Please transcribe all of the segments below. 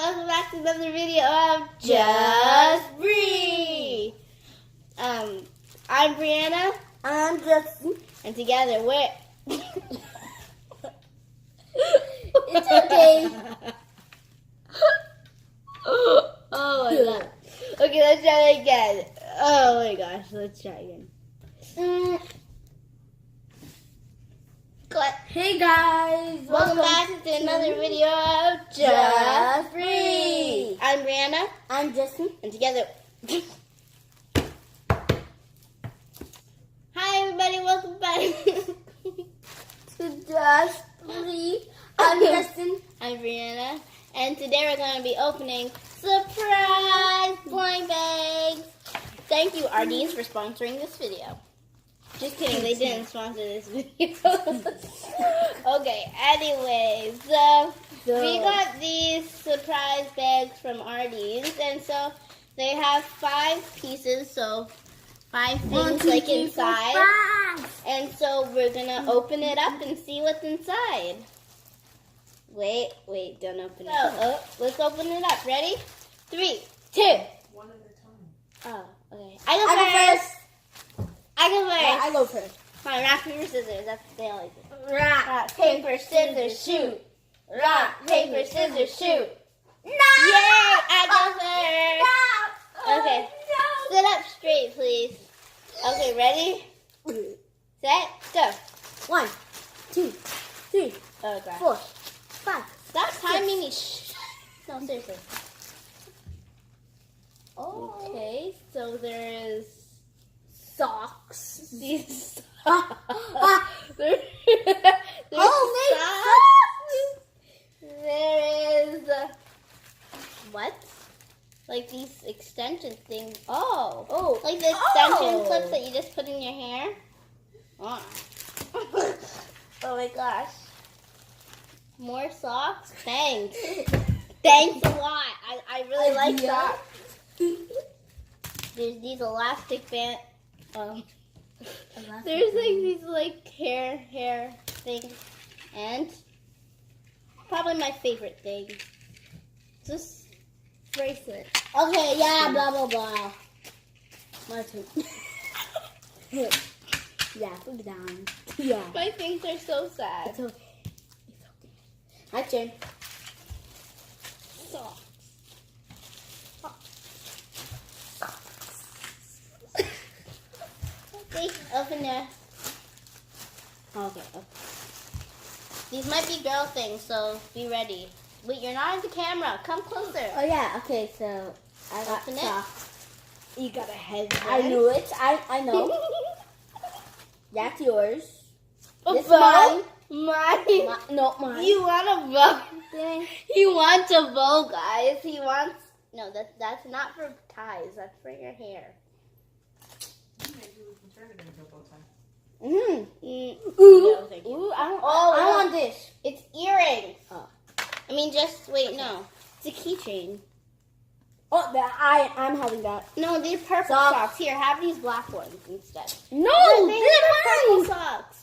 welcome back to another video of Just Bree. I'm Brianna. I'm Justin. And together we're... It's okay. Oh my god. Okay, let's try it again. Oh my gosh, let's try again. Hey guys, Welcome back to another video of Just Bree. I'm Brianna. I'm Justin. And together... Hi everybody, welcome back To Just Bree. I'm Justin. I'm Brianna. And today we're going to be opening surprise blind bags. Thank you, Ardees, for sponsoring this video. Just kidding, they didn't sponsor this video. Okay, anyways, we got these surprise bags from Ardees, and so they have 5 pieces, so 5 things like inside. And so we're gonna open it up and see what's inside. Wait, don't open it up. Let's open it up. Ready? 3, 2. One at a time. Oh, okay. I go first. Yeah, I go first. Come on, rock, paper, scissors. That's what they always do. Rock, Paper, scissors, shoot. Rock, paper, scissors, shoot. No! Yay! I go first. No! Okay. Sit up straight, please. Okay, ready? Set, go. 1, 2, 3, Oh, God. 4, 5. Stop timing me. No, seriously. Oh. Okay, so there is Socks. these. Homemade There is what? Like these extension things. Oh, like the extension clips that you just put in your hair. Oh, oh my gosh! More socks. Thanks. Thanks a lot. I really like socks. There's these elastic band. There's like these like hair things, and probably my favorite thing, this bracelet. Okay, yeah, blah, blah, blah. My turn. Yeah, put it down. Yeah. My things are so sad. It's okay. My turn. Socks. Okay, open there. Okay. These might be girl things, so be ready. Wait, you're not on the camera. Come closer. Oh, yeah, okay, so I got Open it. socks. You got a headband. I knew it. I know. That's yours. A This bow? mine. Mine. No, mine. You want a bow? Dang. He wants a bow, guys. He wants... No, that's not for ties. That's for your hair. Maybe we can turn it into a bow tie. Ooh. No, thank you. Ooh, I Oh, want this. It's earrings. Oh. I mean, just... Wait, no. It's a keychain. Oh, I'm having that. No, these purple Socks. socks. Here, have these black ones instead. No, They they're have purple mine. socks.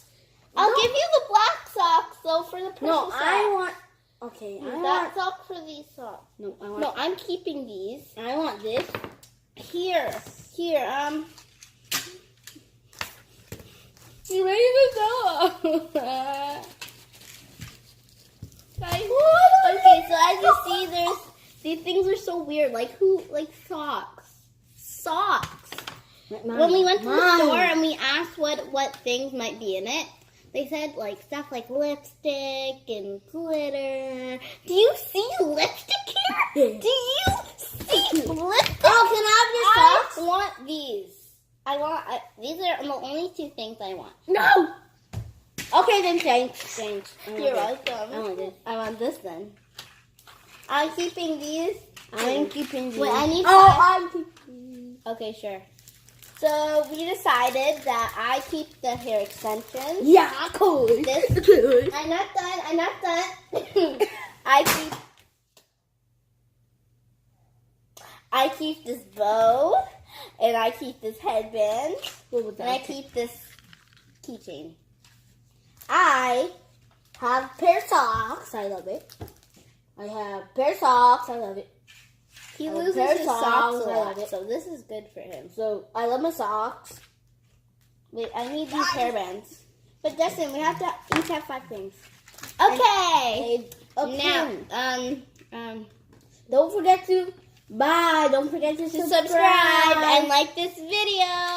I'll give you the black socks, though, for the purple No, socks. I want. Okay, I that want. sock for these socks. No, I want. No, I'm keeping these. I want this. Here. You ready to go? Guys, okay, so as you see, these things are so weird. Like socks. When we went to the store and we asked what things might be in it, they said like stuff like lipstick and glitter. Do you see lipstick here? Do you see lipstick? Oh, can I have your socks? I want these. These are the only 2 things I want. No. Okay, then thanks. You're welcome. I want this. I want this then. I'm keeping these. I'm keeping these. Wait, I need Oh, 5. I'm keeping. Okay, sure. So we decided that I keep the hair extensions. Yeah, cool. This. Cool. I'm not done. I keep this bow, and I keep this headband, and I keep this keychain. I have a pair of socks. I love it. I have a pair of socks. I love it. He A loses pair of his socks, socks a I love lot, it. so this is good for him. So I love my socks. Wait, I need these hairbands. But Justin, we have to each have 5 things. Okay. Okay. A Now, pin. Don't forget to subscribe subscribe and like this video.